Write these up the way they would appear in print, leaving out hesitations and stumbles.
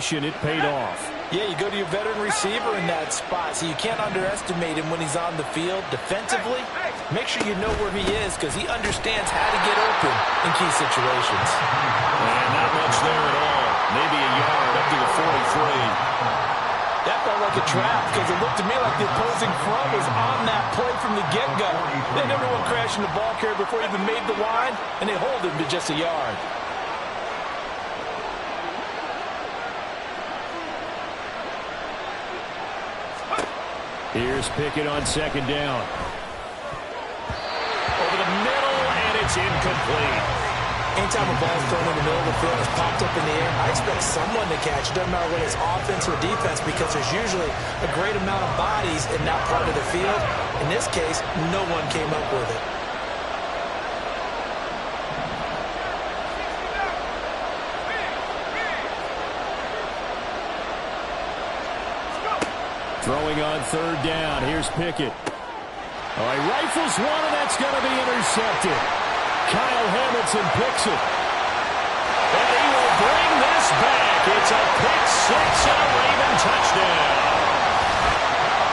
situation, it paid off. Yeah, you go to your veteran receiver in that spot, so you can't underestimate him when he's on the field. Defensively, make sure you know where he is because he understands how to get open in key situations. And not much there at all. Maybe a yard up to the 43. That felt like a trap because it looked to me like the opposing front was on that play from the get-go. Then everyone crashing the ball carrier before he even made the line, and they hold him to just a yard. Here's Pickett on second down. Over the middle, and it's incomplete. Anytime a ball's thrown in the middle of the field and it's popped up in the air, I expect someone to catch. It doesn't matter whether it's offense or defense because there's usually a great amount of bodies in that part of the field. In this case, no one came up with it. Throwing on third down. Here's Pickett. All right, rifles one, and that's going to be intercepted. Kyle Hamilton picks it. And he will bring this back. It's a pick six and a Raven touchdown.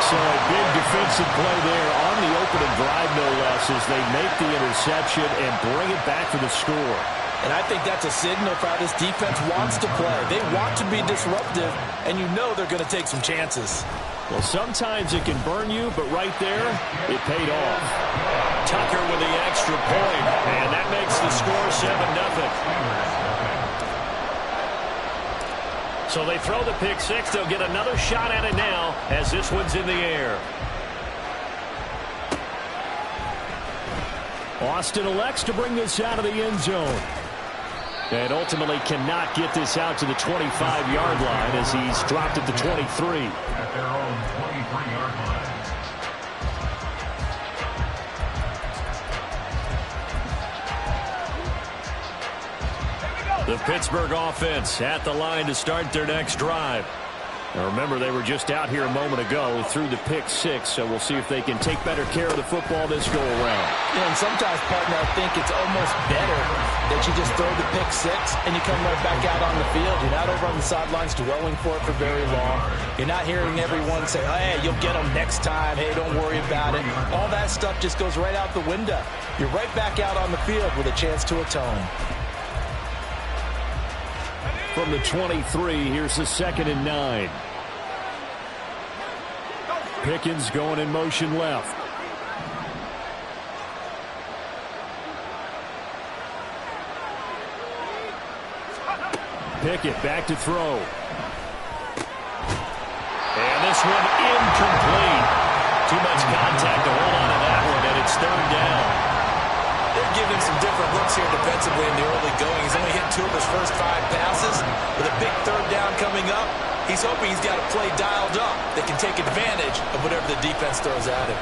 So a big defensive play there on the opening drive, no less, as they make the interception and bring it back for the score. And I think that's a signal for how this defense wants to play. They want to be disruptive, and you know they're going to take some chances. Well, sometimes it can burn you, but right there, it paid off. Tucker with the extra point, and that makes the score 7-0. So they throw the pick six. They'll get another shot at it now as this one's in the air. Austin elects to bring this out of the end zone. And ultimately cannot get this out to the 25-yard line as he's dropped at the 23. At their own 23-yard line. The Pittsburgh offense at the line to start their next drive. Now remember, they were just out here a moment ago through the pick six, so we'll see if they can take better care of the football this go-around. Yeah, and sometimes, partner, I think it's almost better that you just throw the pick six and you come right back out on the field. You're not over on the sidelines dwelling for it for very long. You're not hearing everyone say, hey, you'll get them next time. Hey, don't worry about it. All that stuff just goes right out the window. You're right back out on the field with a chance to atone. From the 23, here's the 2nd and 9. Pickens going in motion left. Pickett back to throw. And this one incomplete. Too much contact to hold on to that one, and it's third down. They're giving some different looks here defensively in the early going. He's only hit 2 of his first 5 passes. With a big third down coming up, he's hoping he's got a play dialed up that can take advantage of whatever the defense throws at him.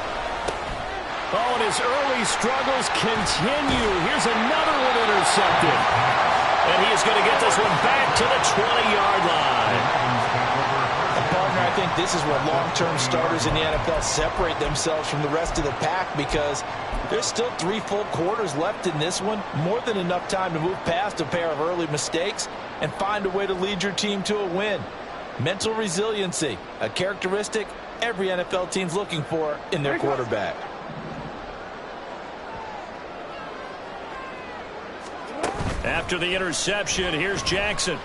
Oh, and his early struggles continue. Here's another one intercepted. And he is going to get this one back to the 20-yard line. And partner, I think this is where long-term starters in the NFL separate themselves from the rest of the pack because there's still 3 full quarters left in this one. More than enough time to move past a pair of early mistakes and find a way to lead your team to a win. Mental resiliency, a characteristic every NFL team's looking for in their quarterback. After the interception, here's Jackson.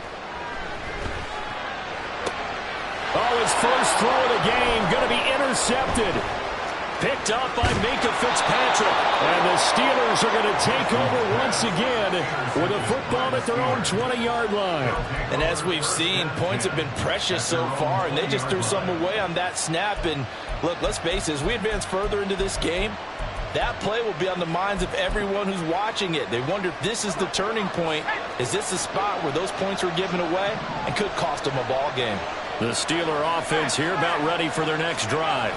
Oh, his first throw of the game going to be intercepted. Picked up by Minkah Fitzpatrick. And the Steelers are going to take over once again with a football at their own 20-yard line. And as we've seen, points have been precious so far, and they just threw some away on that snap. And look, let's face it, as we advance further into this game, that play will be on the minds of everyone who's watching it. They wonder if this is the turning point. Is this the spot where those points were given away and could cost them a ball game? The Steeler offense here about ready for their next drive.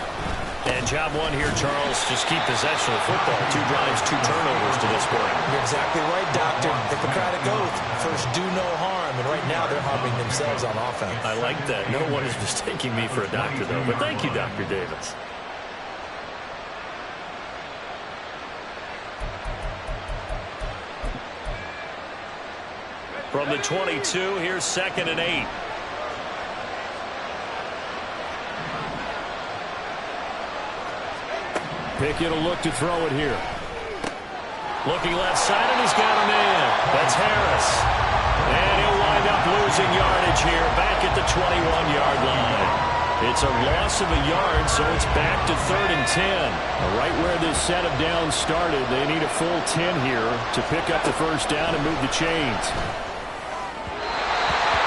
And job one here, Charles, just keep possession of the football. 2 drives, 2 turnovers to this point. You're exactly right, Doctor. Hippocratic oath. First, do no harm. And right now, they're harming themselves on offense. I like that. No one is mistaking me for a doctor, though. But thank you, Dr. Davis. From the 22, here's 2nd and 8. Pickett will look to throw it here. Looking left side, and he's got a man. That's Harris. And he'll wind up losing yardage here, back at the 21-yard line. It's a loss of a yard, so it's back to 3rd and 10. Right where this set of downs started, they need a full 10 here to pick up the first down and move the chains.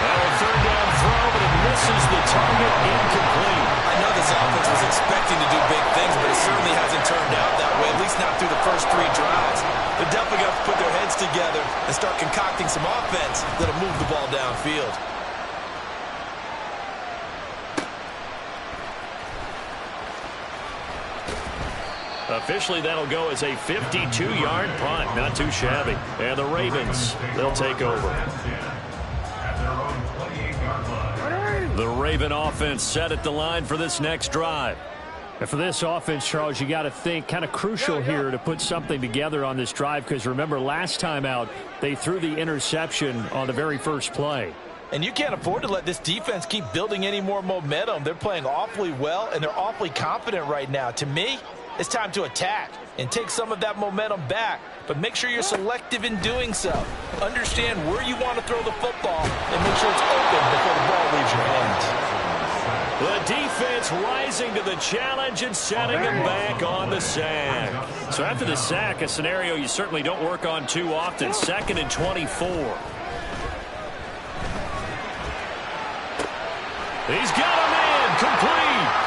Now a 3rd down throw, but it misses the target, incomplete. I know this offense was expecting to do big things, but it certainly hasn't turned out that way, at least not through the first 3 drives. They're definitely going to put their heads together and start concocting some offense that'll move the ball downfield. Officially, that'll go as a 52-yard punt. Not too shabby. And the Ravens, they'll take over. The Raven offense set at the line for this next drive. And for this offense, Charles, you got to think kind of crucial here to put something together on this drive, because remember last time out they threw the interception on the very first play. And you can't afford to let this defense keep building any more momentum. They're playing awfully well, and they're awfully confident right now. To me, it's time to attack and take some of that momentum back, but make sure you're selective in doing so. Understand where you want to throw the football and make sure it's open before the ball leaves your hands. The defense rising to the challenge and setting them back on the sack. So after the sack, a scenario you certainly don't work on too often. 2nd and 24. He's got a man, complete.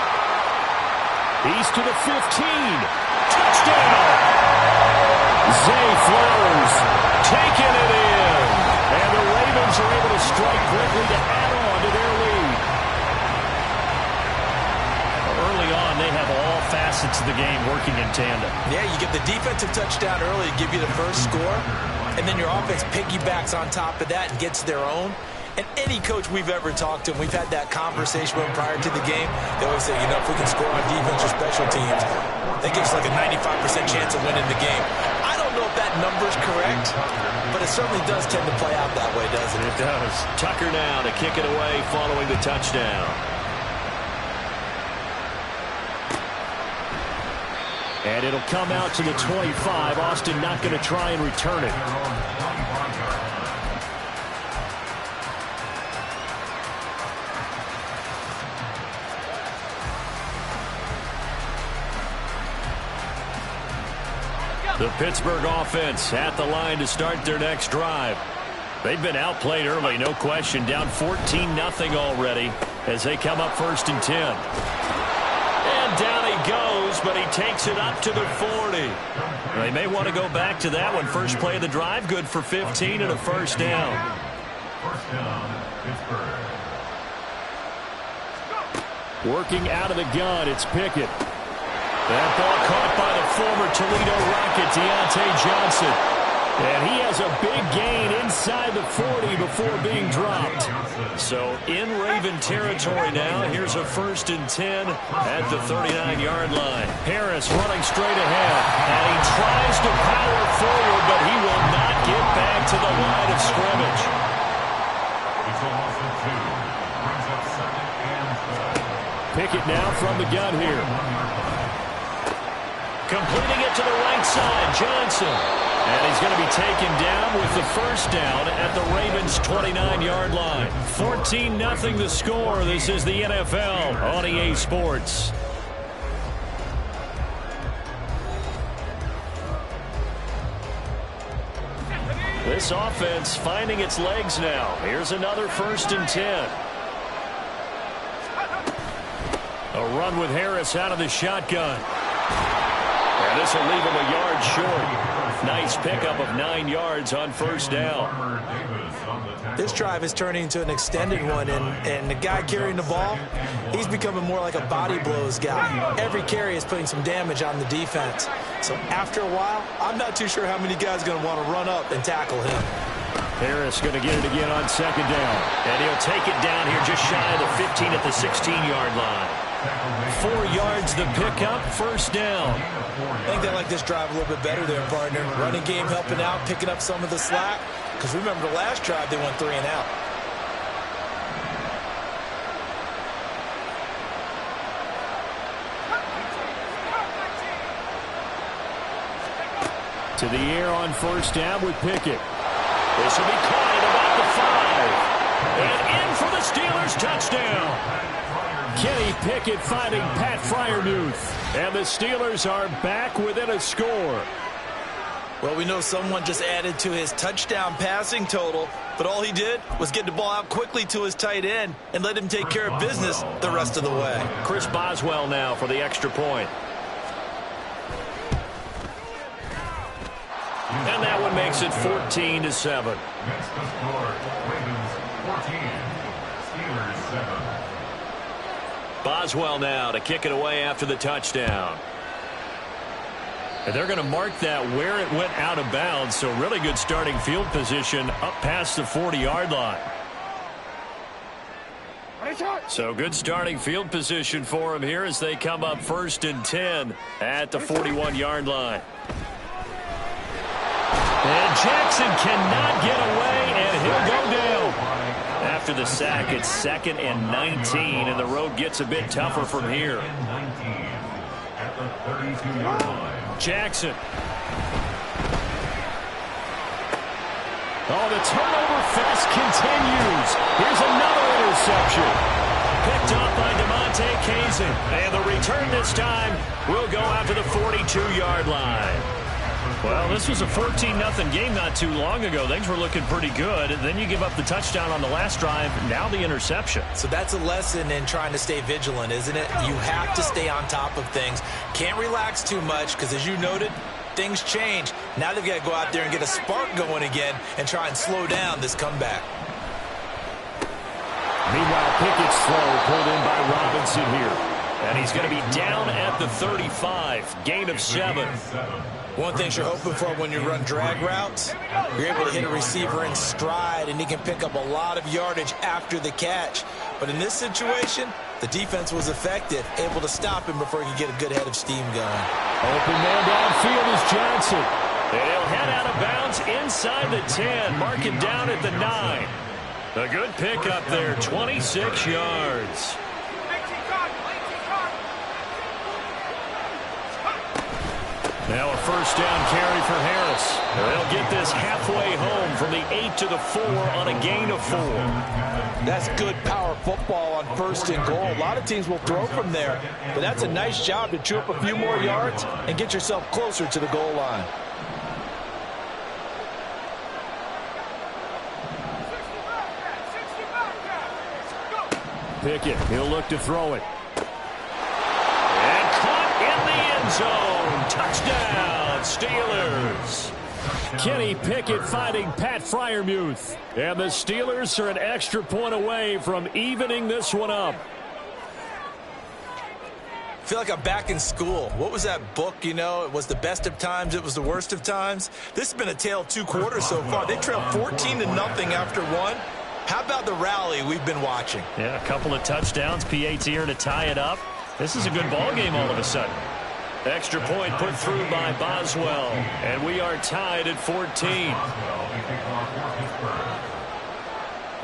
He's to the 15. Touchdown. Zay Flowers taking it in. And the Ravens are able to strike quickly to add on to their lead. Early on, they have all facets of the game working in tandem. Yeah, you get the defensive touchdown early to give you the first score, and then your offense piggybacks on top of that and gets their own. And any coach we've ever talked to, and we've had that conversation with them prior to the game, they always say, you know, if we can score on defense or special teams, that gives us like a 95% chance of winning the game. I don't know if that number's correct, but it certainly does tend to play out that way, doesn't it? It does. Tucker now to kick it away following the touchdown. And it'll come out to the 25. Austin not going to try and return it. The Pittsburgh offense at the line to start their next drive. They've been outplayed early, no question. Down 14-0 already as they come up 1st and 10. And down he goes, but he takes it up to the 40. They may want to go back to that one. First play of the drive, good for 15 and a first down. First down, Pittsburgh. Working out of the gun, it's Pickett. That ball caught by the former Toledo Rocket, Deontay Johnson. And he has a big gain inside the 40 before being dropped. So in Raven territory now. Here's a 1st and 10 at the 39-yard line. Harris running straight ahead. And he tries to power forward, but he will not get back to the line of scrimmage. It's a loss of 2. Brings up 2nd and 12. Pickett now from the gun here. Completing it to the right side, Johnson. And he's going to be taken down with the first down at the Ravens' 29-yard line. 14-0 the score. This is the NFL on EA Sports. This offense finding its legs now. Here's another 1st and 10. A run with Harris out of the shotgun. And this will leave him a yard short. Nice pickup of 9 yards on first down. This drive is turning into an extended one, and the guy carrying the ball, he's becoming more like a body blows guy. Every carry is putting some damage on the defense. So after a while, I'm not too sure how many guys are going to want to run up and tackle him. Harris going to get it again on 2nd down. And he'll take it down here just shy of the 15 at the 16-yard line. 4 yards the pickup, first down. I think they like this drive a little bit better there, partner. Running game helping out, picking up some of the slack. Because remember the last drive, they went 3 and out. To the air on first down with Pickett. This will be caught at about the 5. And in for the Steelers touchdown. Kenny Pickett finding Pat Freiermuth. And the Steelers are back within a score. Well, we know someone just added to his touchdown passing total, but all he did was get the ball out quickly to his tight end and let him take care of business the rest of the way. Chris Boswell now for the extra point. And that one makes it 14-7. Next to score, Ravens 14, Steelers 7. Boswell now to kick it away after the touchdown. And they're going to mark that where it went out of bounds, so really good starting field position up past the 40-yard line. So good starting field position for him here as they come up 1st and 10 at the 41-yard line. And Jackson cannot get away, and he'll go down. After the sack, it's 2nd and 19, and the road gets a bit tougher from here. At the 32-yard line. Jackson. Oh, the turnover fest continues. Here's another interception. Picked up by DeMonte Kazin. And the return this time will go out to the 42-yard line. Well, this was a 14-0 game not too long ago. Things were looking pretty good. And then you give up the touchdown on the last drive. Now the interception. So that's a lesson in trying to stay vigilant, isn't it? You have to stay on top of things. Can't relax too much because, as you noted, things change. Now they've got to go out there and get a spark going again and try and slow down this comeback. Meanwhile, Pickett's throw pulled in by Robinson here. And he's going to be down at the 35. Gain of 7. One thing you're hoping for when you run drag routes, you're able to hit a receiver in stride, and he can pick up a lot of yardage after the catch. But in this situation, the defense was effective, able to stop him before he could get a good head of steam going. Open man downfield is Johnson. And he'll head out of bounds inside the 10. Mark him down at the 9. A good pickup there, 26 yards. Now a first down carry for Harris. They'll get this halfway home from the 8 to the 4 on a gain of 4. That's good power football on 1st and goal. A lot of teams will throw from there, but that's a nice job to chew up a few more yards and get yourself closer to the goal line. Pickett, he'll look to throw it. And caught in the end zone. Touchdown, Steelers. Kenny Pickett finding Pat Freiermuth. And the Steelers are an extra point away from evening this one up. I feel like I'm back in school. What was that book, you know? It was the best of times. It was the worst of times. This has been a tale of 2 quarters so far. They trailed 14-0 after 1. How about the rally we've been watching? Yeah, a couple of touchdowns. PAT here to tie it up. This is a good ball game all of a sudden. Extra point put through by Boswell. And we are tied at 14.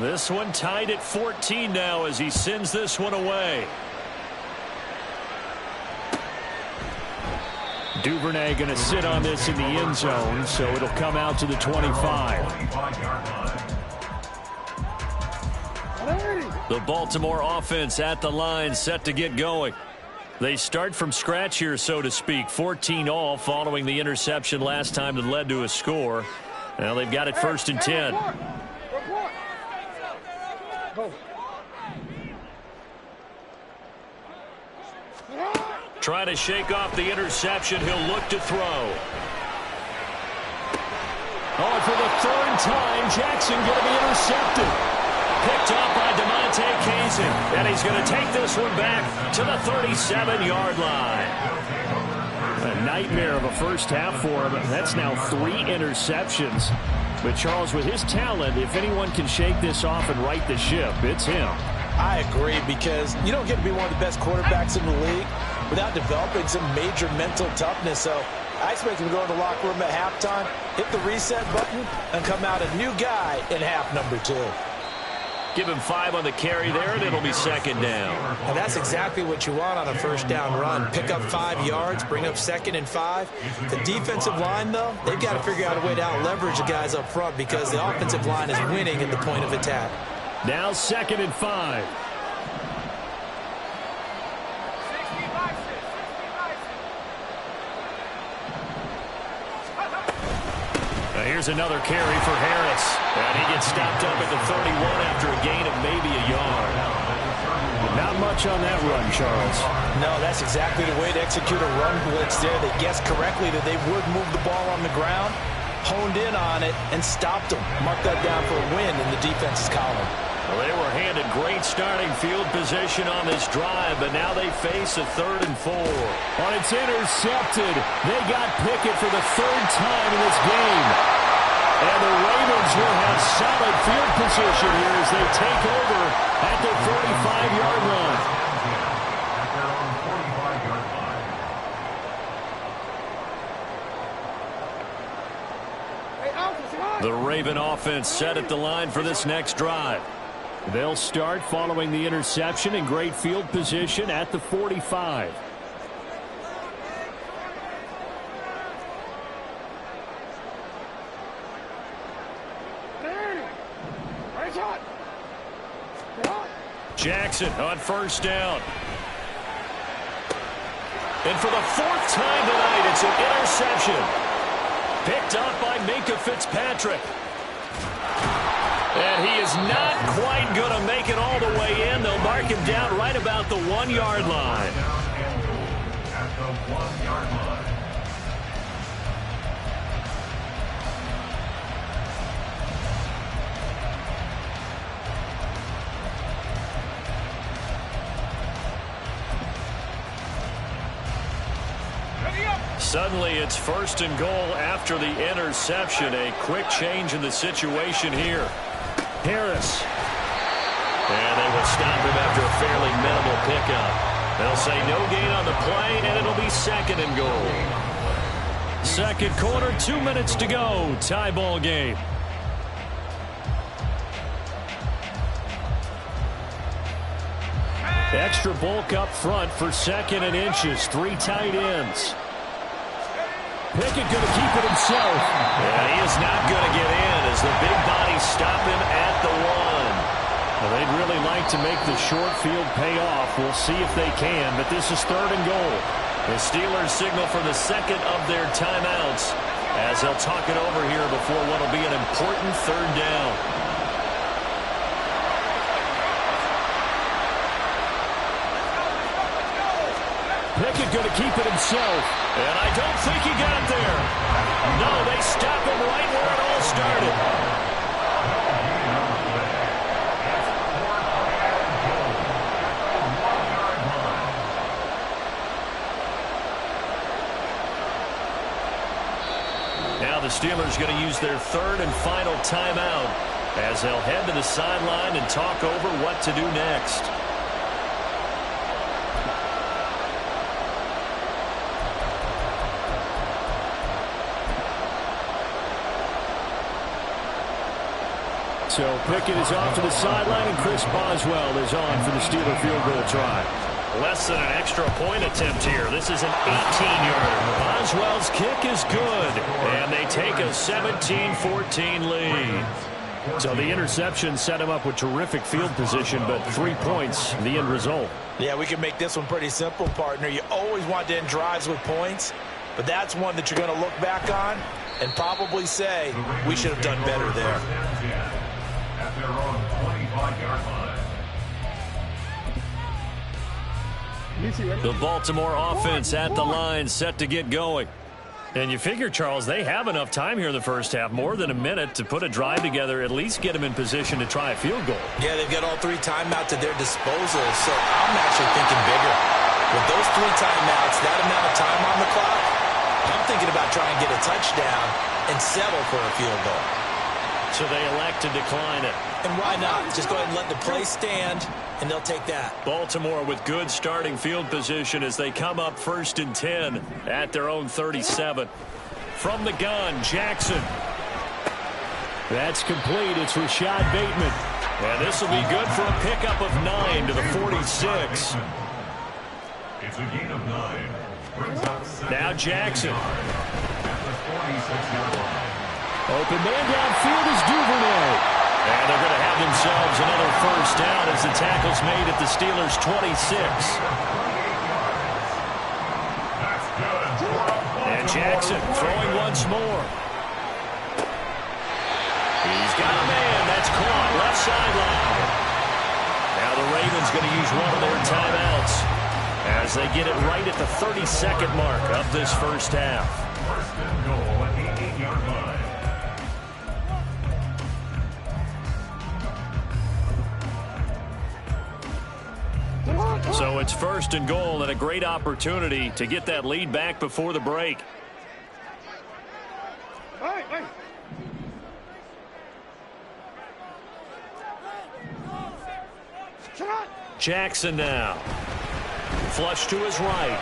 This one tied at 14 now as he sends this one away. Duvernay going to sit on this in the end zone, so it'll come out to the 25. The Baltimore offense at the line, set to get going. They start from scratch here, so to speak. 14 all following the interception last time that led to a score. Now they've got it 1st and 10. Trying to shake off the interception. He'll look to throw. Oh, for the 3rd time, Jackson going to be intercepted. Picked up by DeMonte Kazin. And he's going to take this one back to the 37-yard line. A nightmare of a first half for him. That's now 3 interceptions. But Charles, with his talent, if anyone can shake this off and right the ship, it's him. I agree, because you don't get to be one of the best quarterbacks in the league without developing some major mental toughness. So I expect him to go in the locker room at halftime, hit the reset button, and come out a new guy in half number 2. Give him 5 on the carry there, and it'll be second down. And that's exactly what you want on a first down run. Pick up 5 yards, bring up 2nd and 5. The defensive line, though, they've got to figure out a way to out-leverage the guys up front because the offensive line is winning at the point of attack. Now 2nd and 5. Here's another carry for Harris. And he gets stopped up at the 31 after a gain of maybe a yard. Not much on that run, Charles. No, that's exactly the way to execute a run blitz there. They guessed correctly that they would move the ball on the ground, honed in on it, and stopped them. Mark that down for a win in the defense's column. Well, they were handed great starting field position on this drive, but now they face a 3rd and 4. Well, it's intercepted. They got Pickett for the 3rd time in this game. And the Ravens will have solid field position here as they take over at the 45-yard line. The Raven offense set at the line for this next drive. They'll start following the interception in great field position at the 45. Jackson on first down. And for the 4th time tonight, it's an interception. Picked up by Minkah Fitzpatrick. And he is not quite going to make it all the way in. They'll mark him down right about the 1-yard line. At the 1-yard line. Suddenly it's 1st and goal after the interception. A quick change in the situation here. Harris. And they will stop him after a fairly minimal pickup. They'll say no gain on the play, and it'll be 2nd and goal. 2nd quarter, 2 minutes to go. Tie ball game. Extra bulk up front for 2nd and inches. 3 tight ends. Pickett going to keep it himself. And he is not going to get in as the big bodies stop him at the 1. Well, they'd really like to make the short field pay off. We'll see if they can, but this is 3rd and goal. The Steelers signal for the 2nd of their timeouts as they'll talk it over here before what will be an important 3rd down. Pickett going to keep it himself. And I don't think he got it there. No, they stop him right where it all started. Now the Steelers going to use their 3rd and final timeout as they'll head to the sideline and talk over what to do next. So Pickett is off to the sideline, and Chris Boswell is on for the Steeler field goal try. Less than an extra point attempt here. This is an 18-yarder. Boswell's kick is good, and they take a 17-14 lead. So the interception set him up with terrific field position, but 3 points, the end result. Yeah, we can make this one pretty simple, partner. You always want to end drives with points, but that's one that you're going to look back on and probably say, we should have done better there. At their own 25-yard line. The Baltimore offense at the line, set to get going. And you figure, Charles, they have enough time here in the first half, more than a minute, to put a drive together, at least get them in position to try a field goal. Yeah, they've got all 3 timeouts at their disposal, so I'm actually thinking bigger. With those 3 timeouts, that amount of time on the clock, I'm thinking about trying to get a touchdown and settle for a field goal. So they elect to decline it. And why not? Just go ahead and let the play stand, and they'll take that. Baltimore with good starting field position as they come up 1st and 10 at their own 37. From the gun, Jackson. That's complete. It's Rashad Bateman. And this will be good for a pickup of 9 to the 46. It's a gain of 9. Brings up Now Jackson. at the 46-yard line. Open man downfield is Duvernay. And they're going to have themselves another first down as the tackle's made at the Steelers' 26. That's good. And Jackson throwing once more. He's got a man. That's caught. Left sideline. Now the Ravens going to use one of their timeouts as they get it right at the 32nd mark of this first half. First and goal at the 8-yard line. So it's first and goal and a great opportunity to get that lead back before the break. Jackson now. Flush to his right.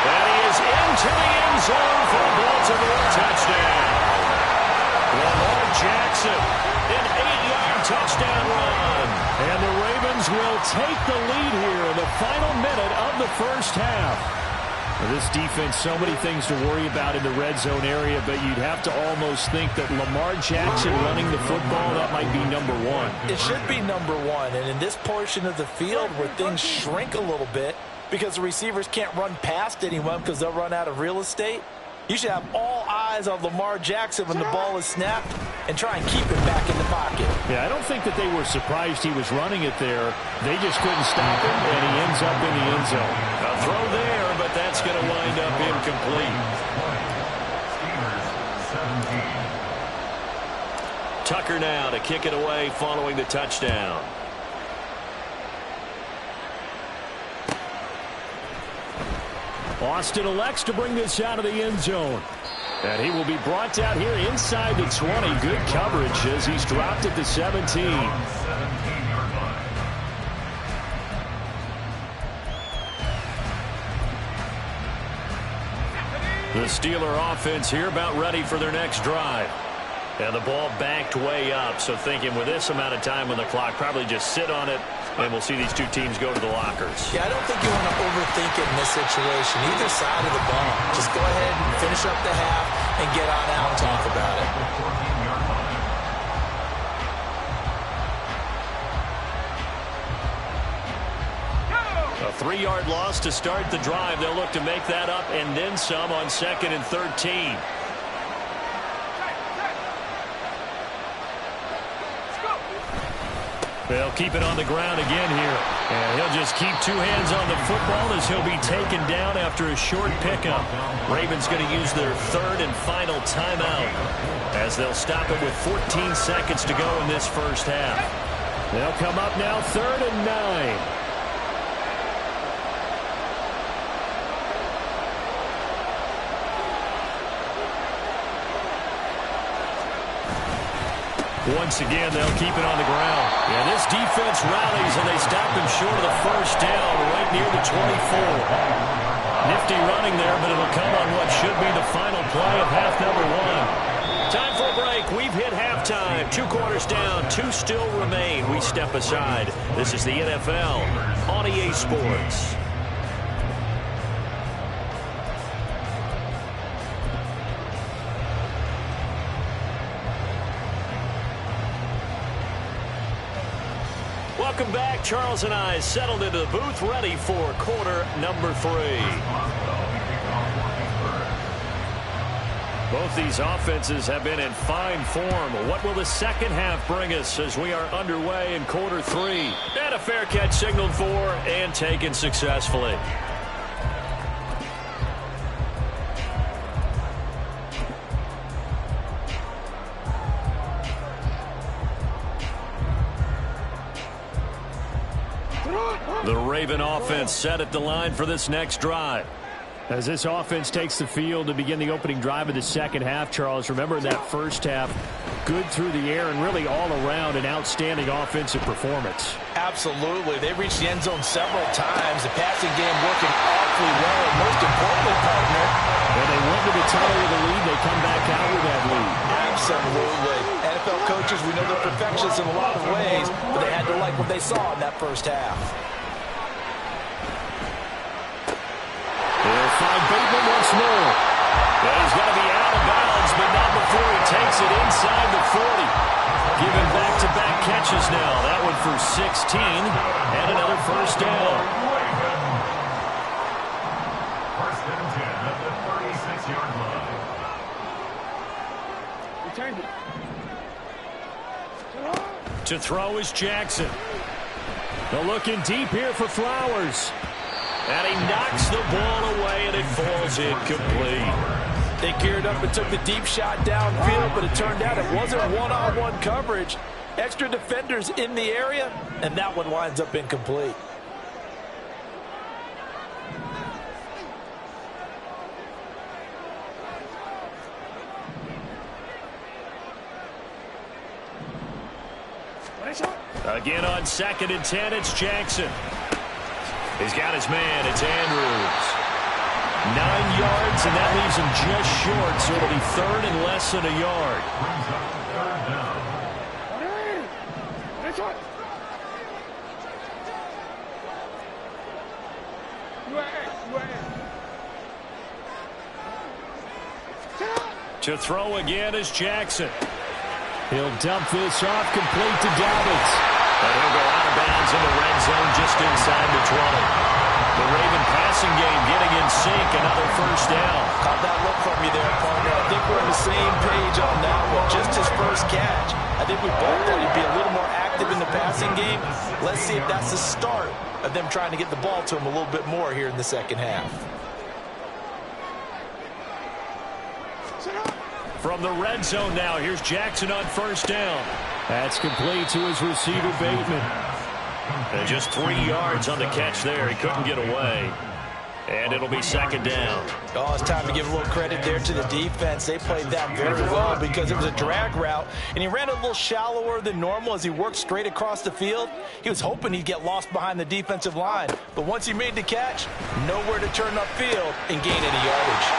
And he is into the end zone for a Baltimore touchdown. Lamar Jackson, an 8-yard touchdown run. And the Ravens will take the lead here in the final minute of the first half. This defense, so many things to worry about in the red zone area, but you'd have to almost think that Lamar Jackson running the football, that might be number one. It should be number one, and in this portion of the field where things shrink a little bit because the receivers can't run past anyone because they'll run out of real estate, you should have all eyes on Lamar Jackson when the ball is snapped and try and keep it back in the pocket. Yeah, I don't think that they were surprised he was running it there. They just couldn't stop him, and he ends up in the end zone. A throw there, but that's going to wind up incomplete. Steelers 17. Tucker now to kick it away following the touchdown. Austin elects to bring this out of the end zone. And he will be brought down here inside the 20. Good coverage as he's dropped at the 17. 17-yard line. The Steeler offense here about ready for their next drive. And the ball backed way up. So thinking with this amount of time on the clock, probably just sit on it, and we'll see these two teams go to the lockers. Yeah, I don't think you want to overthink it in this situation. Either side of the ball. Just go ahead and finish up the half and get on out and talk about it. 14-yard line. A 3-yard loss to start the drive. They'll look to make that up and then some on 2nd and 13. They'll keep it on the ground again here. And he'll just keep two hands on the football as he'll be taken down after a short pickup. Ravens going to use their third and final timeout as they'll stop it with 14 seconds to go in this first half. They'll come up now 3rd and 9. Once again, they'll keep it on the ground. Yeah, this defense rallies, and they stop him short of the first down right near the 24. Nifty running there, but it'll come on what should be the final play of half number 1. Time for a break. We've hit halftime. 2 quarters down, 2 still remain. We step aside. This is the NFL on EA Sports. Welcome back. Charles and I settled into the booth ready for quarter number 3. Both these offenses have been in fine form. What will the second half bring us as we are underway in quarter 3? And a fair catch signaled for and taken successfully. The Raven offense set at the line for this next drive. As this offense takes the field to begin the opening drive of the second half, Charles, remember that first half, good through the air and really all around an outstanding offensive performance. Absolutely. They reached the end zone several times. The passing game working awfully well, and most importantly, partner, when they went to the tunnel with a lead, they come back out with that lead. Absolutely. And if NFL coaches, we know they're perfectionists in a lot of ways, but they had to like what they saw in that first half. They'll find Bateman once more. And he's going to be out of bounds, but not before he takes it inside the 40. Giving back-to-back catches now. That one for 16 and another first down. First and 10 at the 36-yard line. To throw is Jackson. They're looking deep here for Flowers. And he knocks the ball away, and it falls incomplete. They geared up and took the deep shot downfield, but it turned out it wasn't one-on-one coverage. Extra defenders in the area, and that one winds up incomplete. Again on 2nd and 10, it's Jackson. He's got his man. It's Andrews. 9 yards, and that leaves him just short, so it'll be 3rd and less than a yard. Brings up 3rd down. To throw again is Jackson. He'll dump this off, complete to Dobbins. And he'll go out of bounds in the red zone just inside the 20. The Raven passing game getting in sync, another first down. Caught that look from you there, partner. I think we're on the same page on that one. Just his first catch. I think we both thought he'd be a little more active in the passing game. Let's see if that's the start of them trying to get the ball to him a little bit more here in the second half. From the red zone now, here's Jackson on first down. That's complete to his receiver, Bateman. And just 3 yards on the catch there. He couldn't get away. And it'll be second down. Oh, it's time to give a little credit there to the defense. They played that very well because it was a drag route, and he ran a little shallower than normal as he worked straight across the field. He was hoping he'd get lost behind the defensive line, but once he made the catch, nowhere to turn upfield and gain any yardage.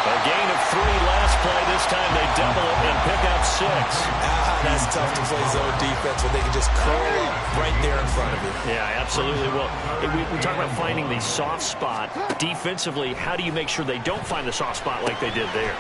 A gain of 3 last play. This time they double it and pick up 6. That's tough to play zone defense when they can just curl up right there in front of you. Yeah, absolutely. Well, we talk about finding the soft spot. Defensively, how do you make sure they don't find the soft spot like they did there?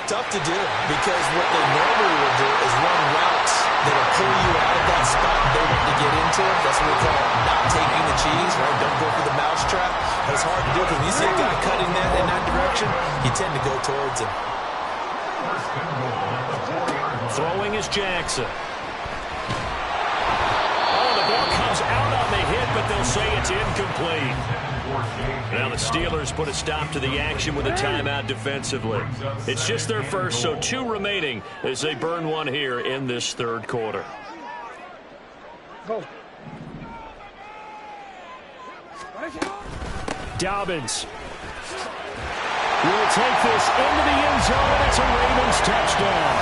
Tough to do because what they normally will do is run routes that will pull you out of that spot they want to get into. That's what we call not taking the cheese, right? Don't go for the mousetrap. But it's hard to do because when you see a guy cutting that in that direction, you tend to go towards him. First and goal at the 4-yard line. Throwing is Jackson. Oh, the ball comes out on the hit, but they'll say it's incomplete. Now the Steelers put a stop to the action with a timeout defensively. It's just their first, so 2 remaining as they burn one here in this third quarter. Go. Dobbins will take this into the end zone. It's a Ravens touchdown.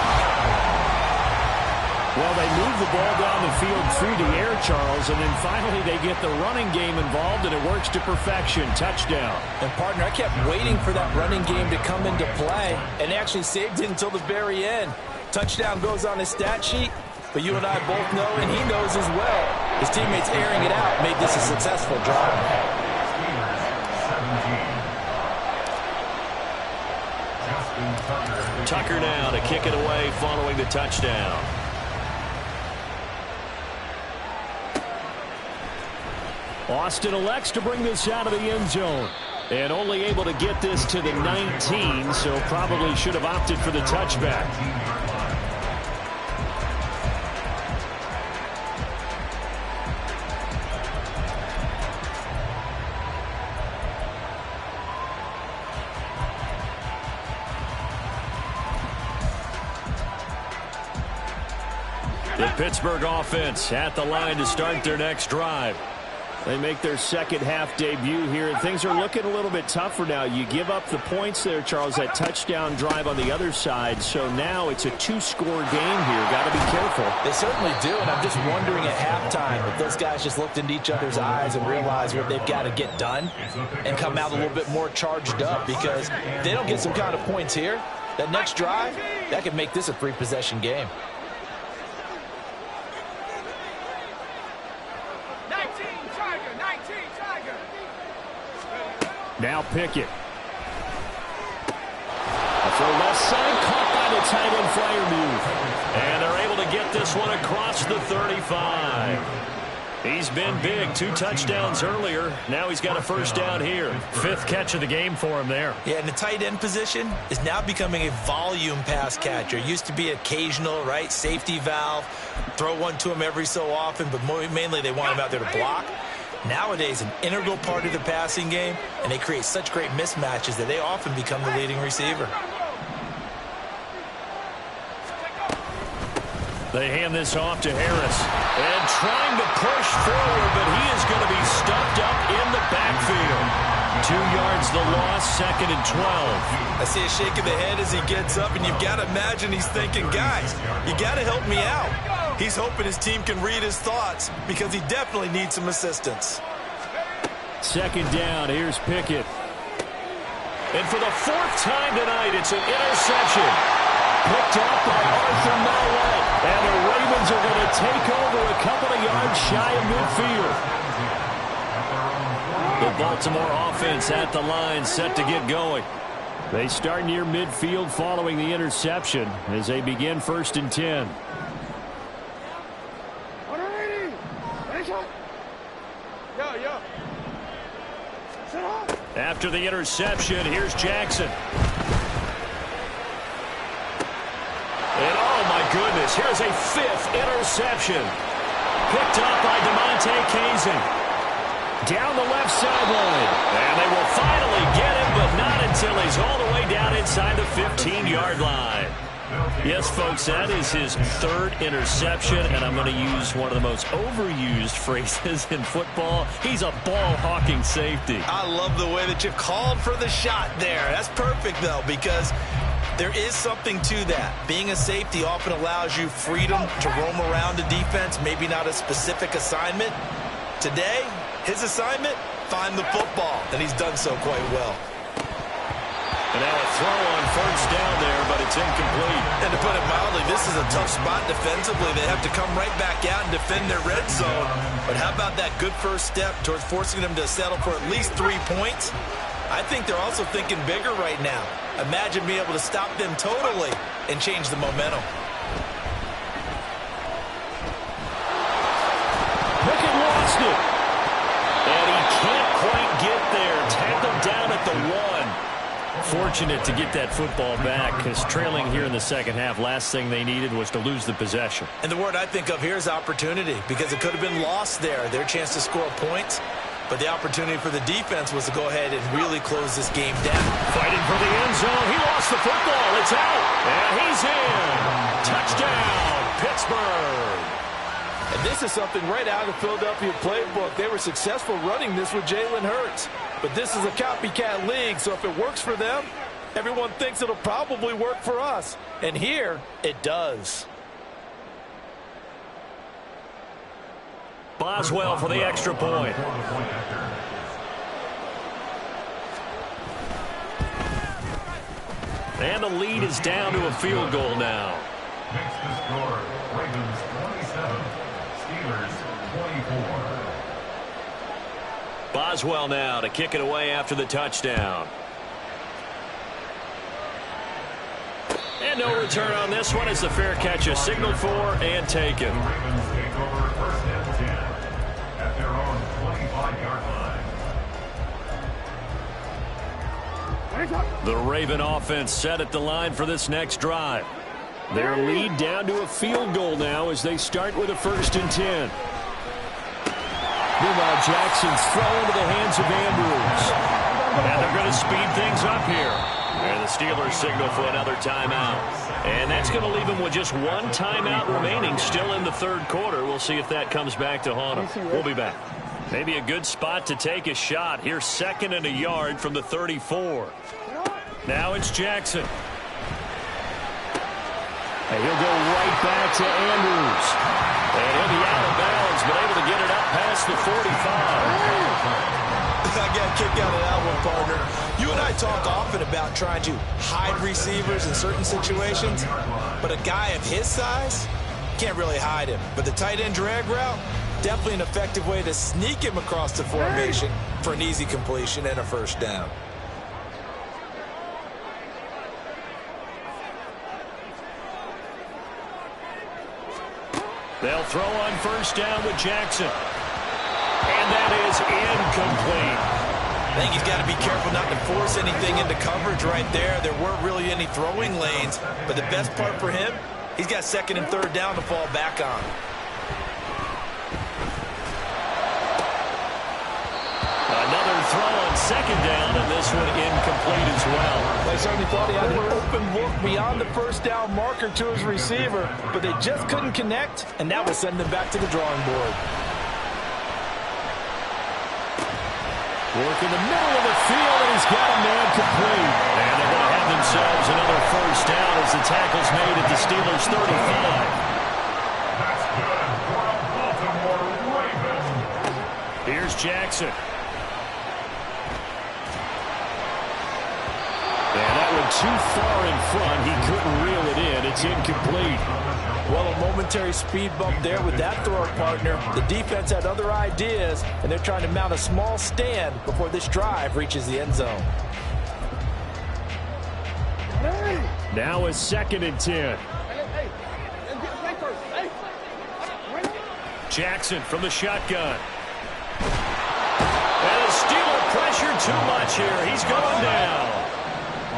Well, they move the ball down the field through the air, Charles, and then finally they get the running game involved, and it works to perfection. Touchdown. And, partner, I kept waiting for that running game to come into play, and they actually saved it until the very end. Touchdown goes on his stat sheet, but you and I both know, and he knows as well, his teammates airing it out made this a successful drive. Tucker now to kick it away following the touchdown. Austin elects to bring this out of the end zone. And only able to get this to the 19, so probably should have opted for the touchback. The Pittsburgh offense at the line to start their next drive. They make their second half debut here, and things are looking a little bit tougher now. You give up the points there, Charles, that touchdown drive on the other side. So now it's a 2-score game here. Got to be careful. They certainly do, and I'm just wondering at halftime if those guys just looked into each other's eyes and realized what they've got to get done and come out a little bit more charged up, because if they don't get some kind of points here, that next drive, that could make this a 3-possession game. Now Pickett. For left side, caught by the tight end Freiermuth. And they're able to get this one across the 35. He's been big. 2 touchdowns earlier. Now he's got a first down here. 5th catch of the game for him there. Yeah, and the tight end position is now becoming a volume pass catcher. It used to be occasional, right? Safety valve. Throw one to him every so often, but mainly they want him out there to block. Nowadays, an integral part of the passing game, and they create such great mismatches that they often become the leading receiver. They hand this off to Harris. And trying to push forward, but he is going to be stuffed up in the backfield. 2 yards the loss, 2nd and 12. I see a shake of the head as he gets up, and you've got to imagine he's thinking, guys, you got to help me out. He's hoping his team can read his thoughts because he definitely needs some assistance. 2nd down, here's Pickett. And for the 4th time tonight, it's an interception. Picked up by Arthur Mallett. And the Ravens are going to take over a couple of yards shy of midfield. The Baltimore offense at the line, set to get going. They start near midfield following the interception as they begin 1st and 10. After the interception, here's Jackson. And oh my goodness, here's a 5th interception. Picked up by DeMonte Kazin. Down the left sideline. And they will finally get him, but not until he's all the way down inside the 15-yard line. Yes, folks, that is his 3rd interception, and I'm going to use one of the most overused phrases in football. He's a ball-hawking safety. I love the way that you called for the shot there. That's perfect, though, because there is something to that. Being a safety often allows you freedom to roam around the defense, maybe not a specific assignment. Today, his assignment, find the football, and he's done so quite well. And now a throw on 1st down there, but it's incomplete. And to put it mildly, this is a tough spot defensively. They have to come right back out and defend their red zone. But how about that good first step towards forcing them to settle for at least 3 points? I think they're also thinking bigger right now. Imagine being able to stop them totally and change the momentum. Pickett lost it. And he can't quite get there. Tackled down at the 1. Fortunate to get that football back, because trailing here in the 2nd half, last thing they needed was to lose the possession. And the word I think of here is opportunity, because it could have been lost there, their chance to score points. But the opportunity for the defense was to go ahead and really close this game down. Fighting for the end zone. He lost the football. It's out. And he's in. Touchdown, Pittsburgh. And this is something right out of the Philadelphia playbook. They were successful running this with Jalen Hurts. But this is a copycat league, so if it works for them, everyone thinks it'll probably work for us. And here, it does. Boswell for the extra point. And the lead is down to a field goal now. Makes the score Ravens 27, Steelers 24. Boswell now to kick it away after the touchdown. And no return on this one as the fair catch is signaled for and taken. The Ravens take over 1st and 10 at their own 25-yard line. The Raven offense set at the line for this next drive. Their lead down to a field goal now as they start with a 1st and 10. Meanwhile, Jackson's throw into the hands of Andrews. And they're going to speed things up here. And the Steelers signal for another timeout. And that's going to leave them with just 1 timeout remaining still in the 3rd quarter. We'll see if that comes back to haunt them. We'll be back. Maybe a good spot to take a shot. Here's 2nd and a yard from the 34. Now it's Jackson. And he'll go right back to Andrews. And he'll be out of bounds, but able to get it up past the 45. I got a kick out of that one, partner. You and I talk often about trying to hide receivers in certain situations, but a guy of his size can't really hide him. But the tight end drag route, Definitely an effective way to sneak him across the formation for an easy completion and a first down. They'll throw on first down with Jackson. And that is incomplete. I think he's got to be careful not to force anything into coverage right there. There weren't really any throwing lanes, but the best part for him, he's got second and third down to fall back on. Another throw on second down, and this one incomplete as well. They certainly thought he had an open look beyond the first down marker to his receiver, but they just couldn't connect, and that was sending them back to the drawing board. Work in the middle of the field, and he's got a man complete. And they're going to have themselves another first down as the tackle's made at the Steelers' 35. That's good for a Baltimore Ravens. Here's Jackson. And that one too far in front. He couldn't reel it in. It's incomplete. Well, a momentary speed bump there with that throw partner. The defense had other ideas, and they're trying to mount a small stand before this drive reaches the end zone. Now a 2nd and 10. Jackson from the shotgun. And the Steeler pressure too much here. He's going down.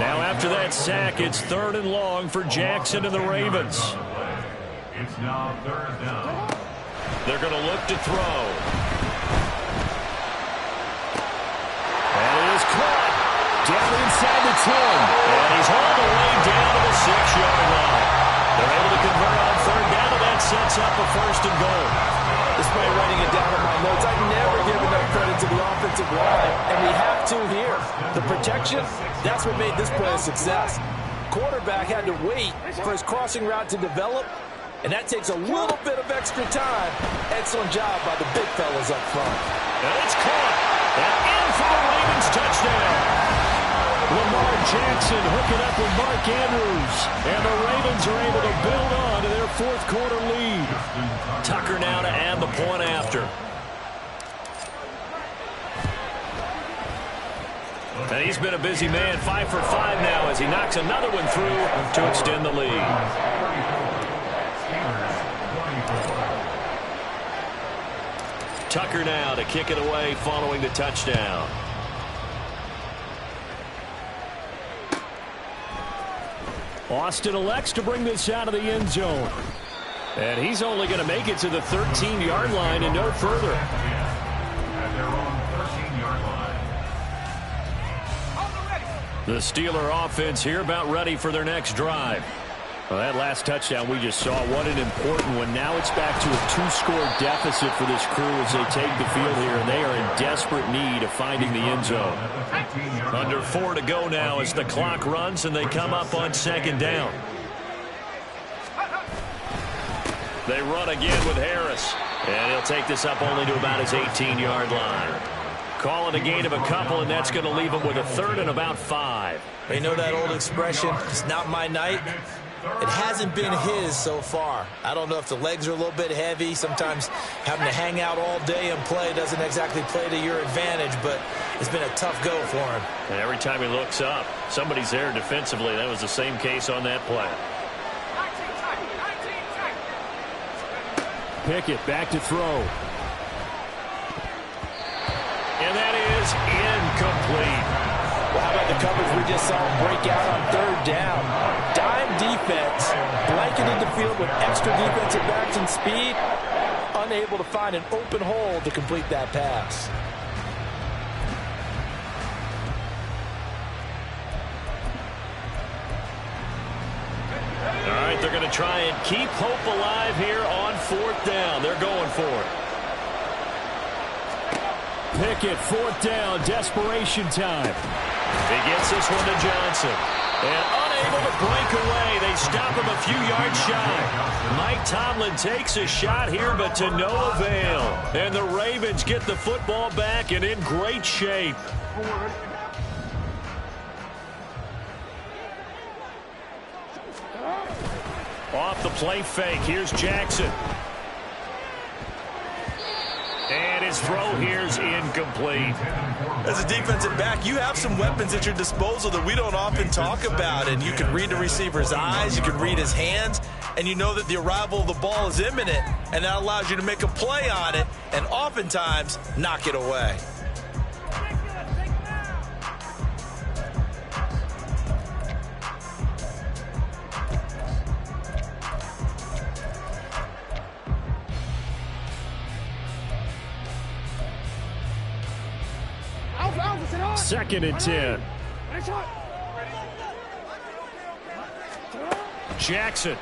Now after that sack, it's 3rd and long for Jackson and the Ravens. It's now 3rd down. They're going to look to throw. And it is caught. Down inside the 10. And he's hauled away down to the 6-yard line. They're able to convert on 3rd down, and that sets up a 1st and goal. Despite writing it down in my notes, I never give enough credit to the offensive line, and we have to here. The protection, that's what made this play a success. Quarterback had to wait for his crossing route to develop, and that takes a little bit of extra time. Excellent job by the big fellas up front. And it's caught. And in for the Ravens touchdown. Lamar Jackson hooking up with Mark Andrews. And the Ravens are able to build on to their 4th quarter lead. Tucker now to add the point after. And he's been a busy man, 5 for 5 now as he knocks another one through to extend the lead. Tucker now to kick it away following the touchdown. Austin elects to bring this out of the end zone. And he's only going to make it to the 13-yard line and no further. At their own 13-yard line. The Steeler offense here about ready for their next drive. Well, that last touchdown we just saw, what an important one. Now it's back to a 2-score deficit for this crew as they take the field here, and they are in desperate need of finding the end zone. Under 4 to go now as the clock runs, and they come up on 2nd down. They run again with Harris, and he'll take this up only to about his 18-yard line. Call it a gain of a couple, and that's going to leave him with a 3rd and about 5. You know that old expression, it's not my night? It hasn't been his so far. I don't know if the legs are a little bit heavy. Sometimes having to hang out all day and play doesn't exactly play to your advantage, but it's been a tough go for him. And every time he looks up, somebody's there defensively. That was the same case on that play. Pickett back to throw. And that is incomplete. Well, how about the coverage we just saw him break out on 3rd down? Dime defense, blanketed the field with extra defensive backs and speed, unable to find an open hole to complete that pass. All right, they're going to try and keep hope alive here on 4th down. They're going for it. Pickett, 4th down, desperation time. He gets this one to Johnson. And unable to break away. They stop him a few yards shy. Mike Tomlin takes a shot here, but to no avail. And the Ravens get the football back and in great shape. Off the play fake, here's Jackson. his throw here's incomplete. As a defensive back, you have some weapons at your disposal that we don't often talk about. And you can read the receiver's eyes, you can read his hands, and you know that the arrival of the ball is imminent. And that allows you to make a play on it and oftentimes knock it away. Second and 10. Jackson.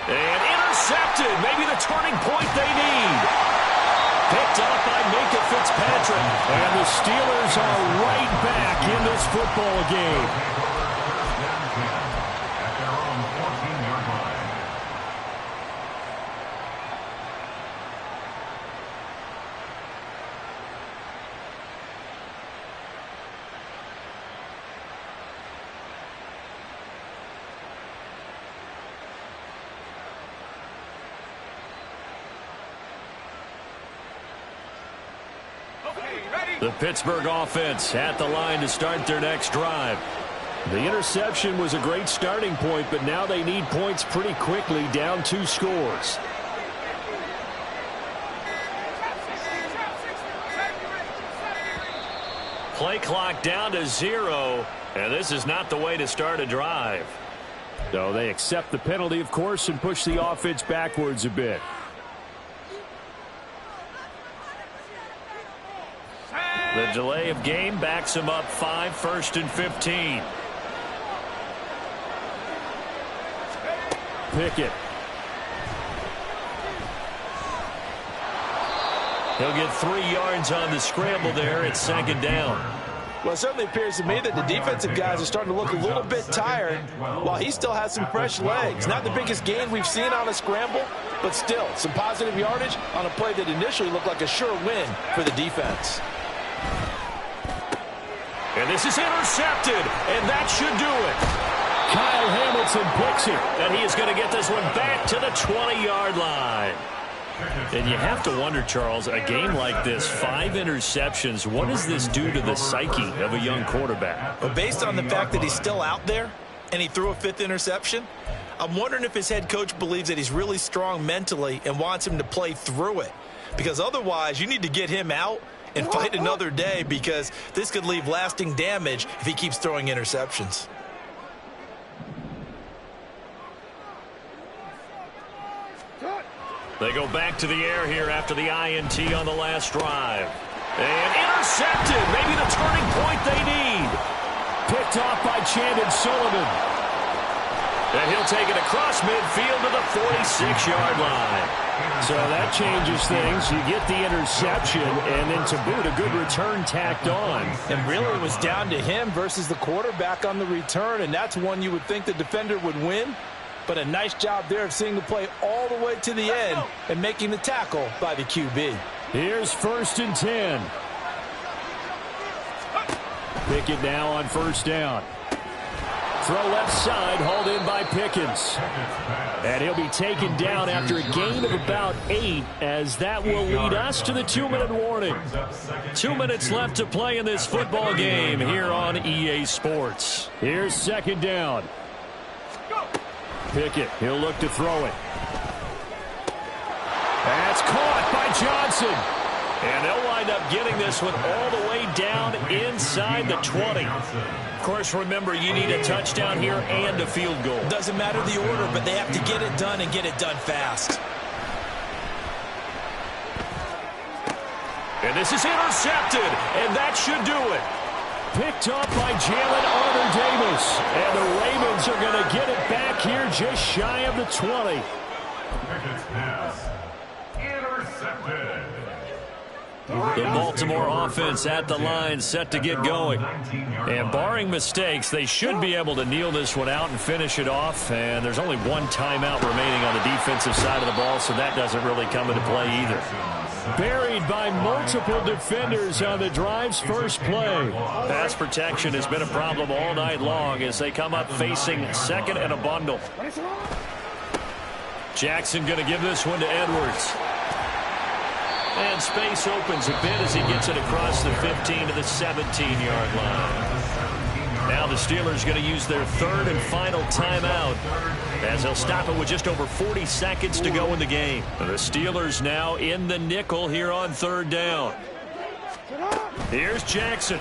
And intercepted. Maybe the turning point they need. Picked up by Minka Fitzpatrick. And the Steelers are right back in this football game. At their own 14-yard line. The Pittsburgh offense at the line to start their next drive. The interception was a great starting point, but now they need points pretty quickly, down 2 scores. Play clock down to 0, and this is not the way to start a drive. So they accept the penalty, of course, and push the offense backwards a bit. The delay of game backs him up 5, 1st and 15. Pickett. He'll get 3 yards on the scramble there. It's 2nd down. Well, it certainly appears to me that the defensive guys are starting to look a little bit tired while he still has some fresh legs. Not the biggest gain we've seen on a scramble, but still some positive yardage on a play that initially looked like a sure win for the defense. And this is intercepted, and that should do it. Kyle Hamilton picks it, and he is going to get this one back to the 20-yard line. And you have to wonder, Charles, a game like this, 5 interceptions, what does this do to the psyche of a young quarterback? But based on the fact that he's still out there and he threw a 5th interception, I'm wondering if his head coach believes that he's really strong mentally and wants him to play through it. Because otherwise, you need to get him out and fight another day, because this could leave lasting damage if he keeps throwing interceptions. They go back to the air here after the INT on the last drive. And intercepted. Maybe the turning point they need. Picked off by Chandon Sullivan. And he'll take it across midfield to the 46-yard line. So that changes things. You get the interception, and then to boot, a good return tacked on. And really it was down to him versus the quarterback on the return, and that's one you would think the defender would win. But a nice job there of seeing the play all the way to the end and making the tackle by the QB. Here's 1st and 10. Pickett now on 1st down. Throw left side, hauled in by Pickens. And he'll be taken down after a gain of about 8, as that will lead us to the 2-minute warning. 2 minutes left to play in this football game here on EA Sports. Here's 2nd down. Pickett, he'll look to throw it. That's caught by Johnson. And they'll wind up getting this one all the way down inside the 20. Of course, remember, you need a touchdown here and a field goal. Doesn't matter the order, but they have to get it done and get it done fast. And this is intercepted, and that should do it. Picked up by Jalen Arthur-Davis. And the Ravens are going to get it back here just shy of the 20. Pickett's pass intercepted. The Baltimore offense at the line, set to get going. And barring mistakes, they should be able to kneel this one out and finish it off. And there's only 1 timeout remaining on the defensive side of the ball, so that doesn't really come into play either. Buried by multiple defenders on the drive's first play. Pass protection has been a problem all night long as they come up facing 2nd and a bundle. Jackson going to give this one to Edwards. And space opens a bit as he gets it across the 15 to the 17-yard line. Now the Steelers going to use their third and final timeout as they'll stop it with just over 40 seconds to go in the game. The Steelers now in the nickel here on third down. Here's Jackson.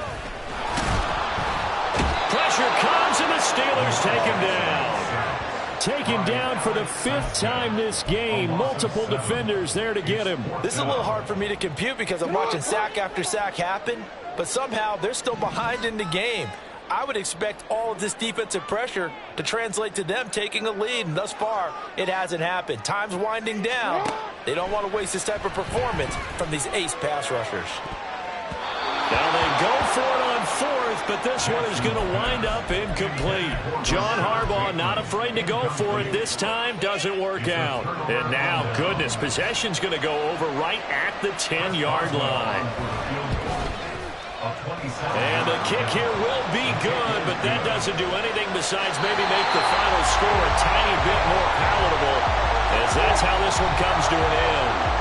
Pressure comes and the Steelers take him down. Taken down for the 5th time this game. Multiple defenders there to get him. This is a little hard for me to compute because I'm watching sack after sack happen, but somehow they're still behind in the game. I would expect all of this defensive pressure to translate to them taking a lead, and thus far, it hasn't happened. Time's winding down. They don't want to waste this type of performance from these ace pass rushers. Now they go for it on 4th, but this one is going to wind up incomplete. John Harbaugh not afraid to go for it this time. Doesn't work out. And now, goodness, possession's going to go over right at the 10-yard line. And the kick here will be good, but that doesn't do anything besides maybe make the final score a tiny bit more palatable, as that's how this one comes to an end.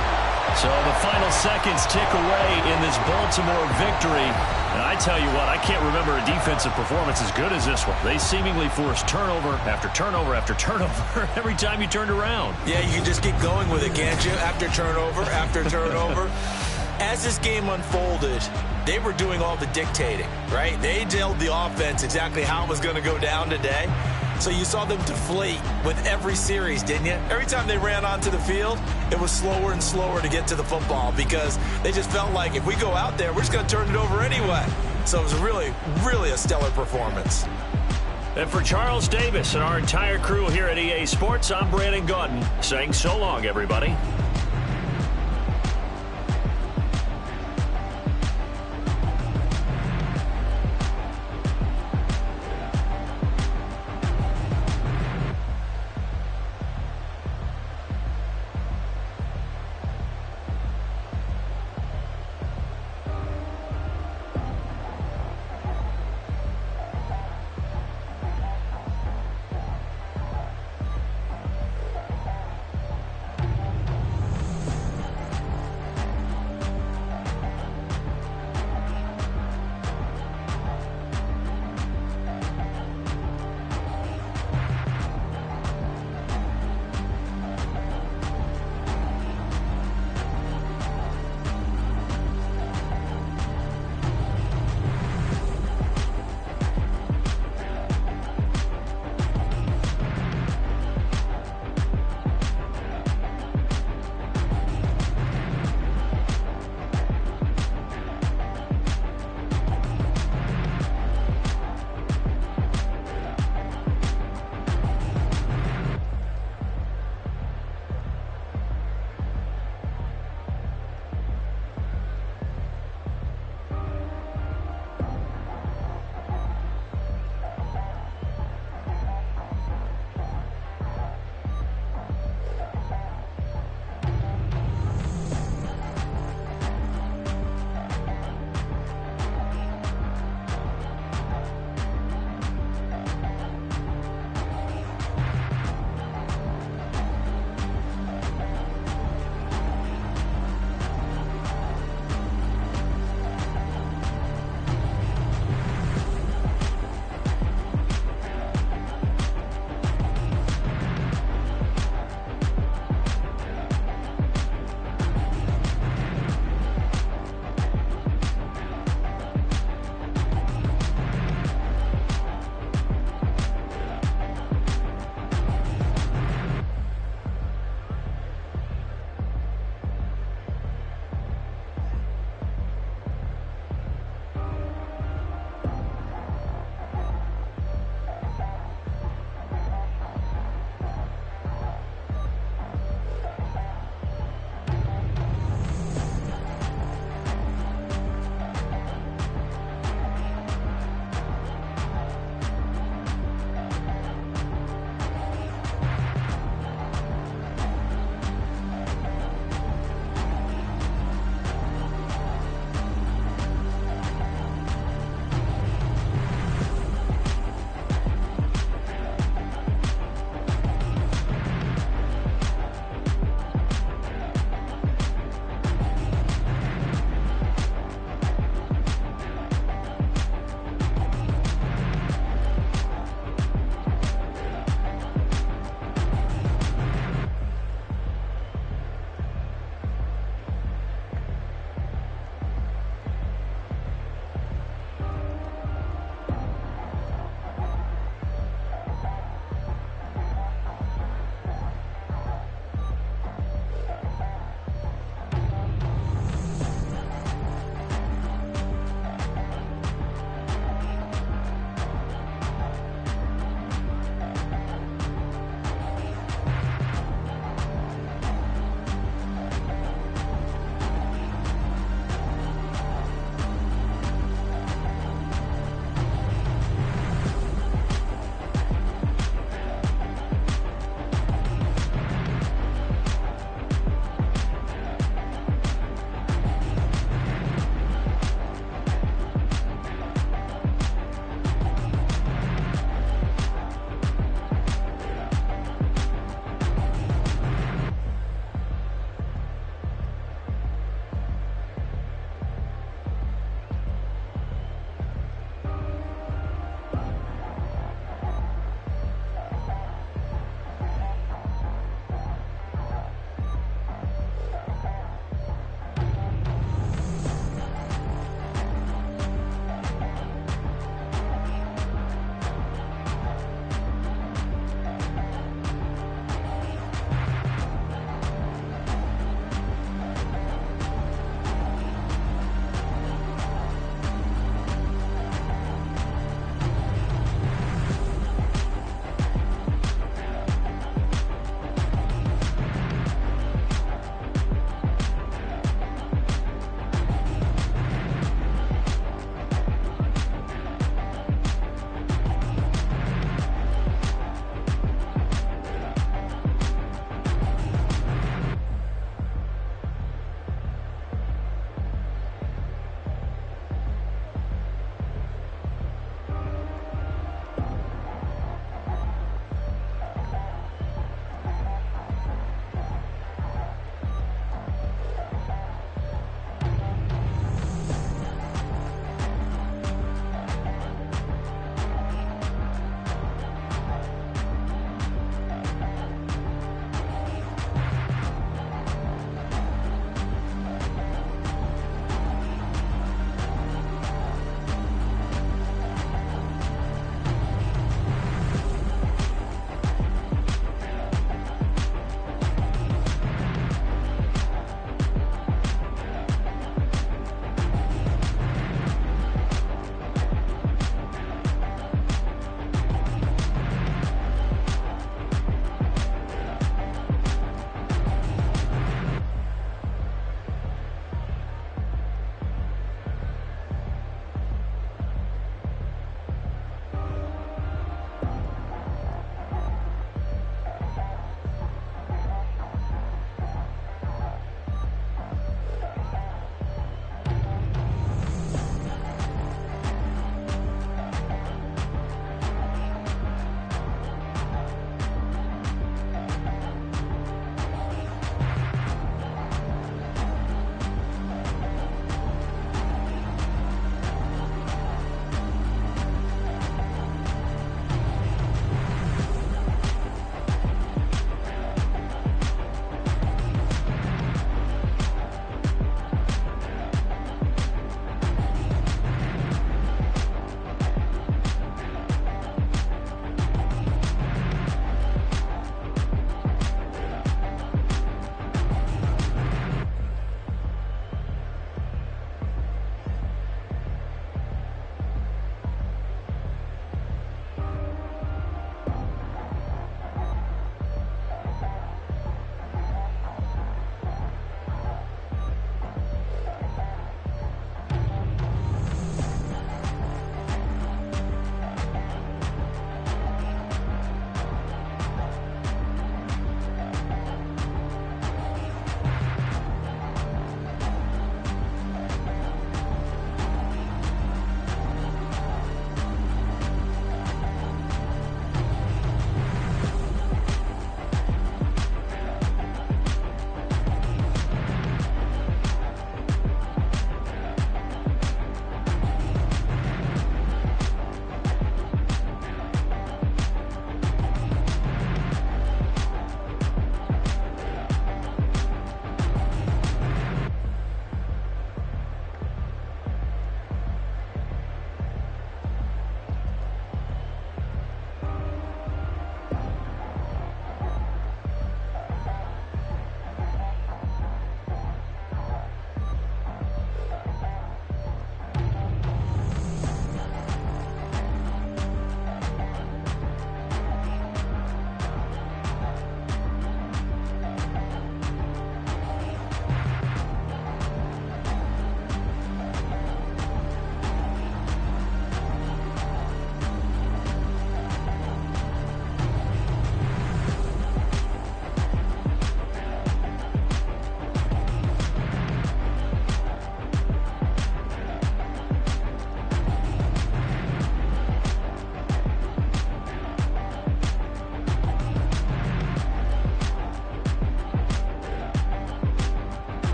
So the final seconds tick away in this Baltimore victory. And I tell you what, I can't remember a defensive performance as good as this one. They seemingly forced turnover after turnover after turnover every time you turned around. Yeah, you can just keep going with it, can't you? After turnover, after turnover. As this game unfolded, they were doing all the dictating, right? They told the offense exactly how it was going to go down today. So you saw them deflate with every series, didn't you? Every time they ran onto the field, it was slower and slower to get to the football because they just felt like if we go out there, we're just going to turn it over anyway. So it was really, really a stellar performance. And for Charles Davis and our entire crew here at EA Sports, I'm Brandon Gaudin saying so long, everybody.